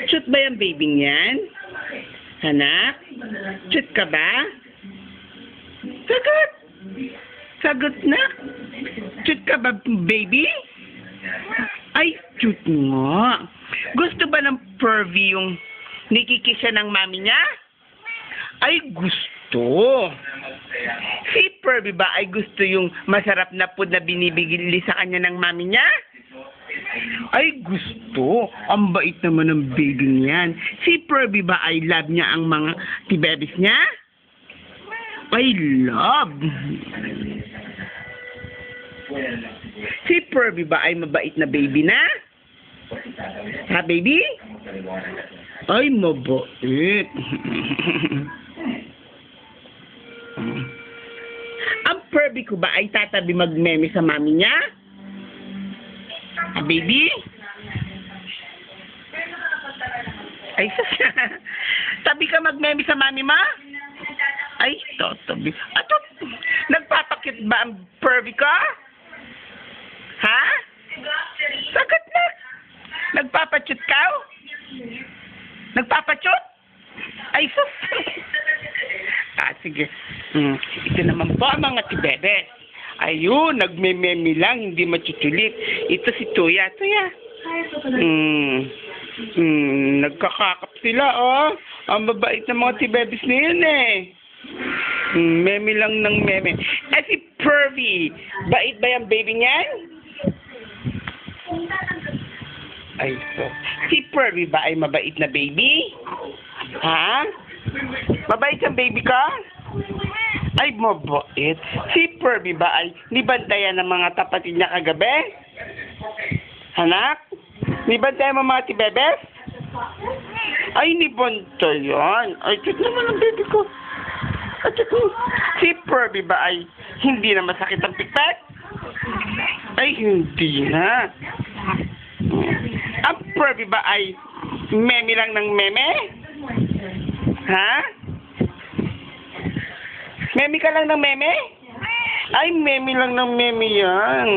Cute ba yung baby niyan? Anak? Cute ka ba? Sagot! Sagot na! Cute ka ba, baby? Ay, cute nga. Gusto ba ng Pervy yung nikikisa ng mami niya? Ay, gusto. Si Pervy ba ay gusto yung masarap na food na binibigili sa kanya ng mami niya? Ay, gusto. Ang bait naman ng baby niyan. Si Pervy ba ay love niya ang mga tibebis niya? Ay, love. Si Pervy ba ay mabait na baby na? Ha, baby? Ay, mabait. Ang Pervy ko ba ay tatabi magmeme sa mami niya? Ha, baby? Ay, tabi ka magmeme sa mami ma? Ay, tatabi. Ato, nagpapakit ba ang Pervy ka? Ha? Sagot na. Nagpapachut ka? Nagpapachut? Ay, sus. Sige. Ito naman po ang mga tibebe. Ayun, nagme-meme lang, hindi machuchulit. Ito si Tuya. Tuya. Nagkakakap sila, oh. Ang babait ng mga tibebes na yun, eh. Meme lang ng meme. Eh, si Pervy, bait ba yung baby niyan? Ay, so. Si Pervy ba ay mabait na baby? Ha? Mabait ang baby ka? Ay, mabait. Si Pervy ba ay nibantayan ng mga tapatid niya kagabi? Anak? Nibantayan mo mga tibebes? Ay, nibantayan. Ay, cute naman ang baby ko. At si Pervy ba ay hindi na masakit ang pikpek? Ay, hindi na. Ang Pervy ba ay meme lang ng meme? Ha? Meme ka lang ng meme? Ay, meme lang ng meme yan.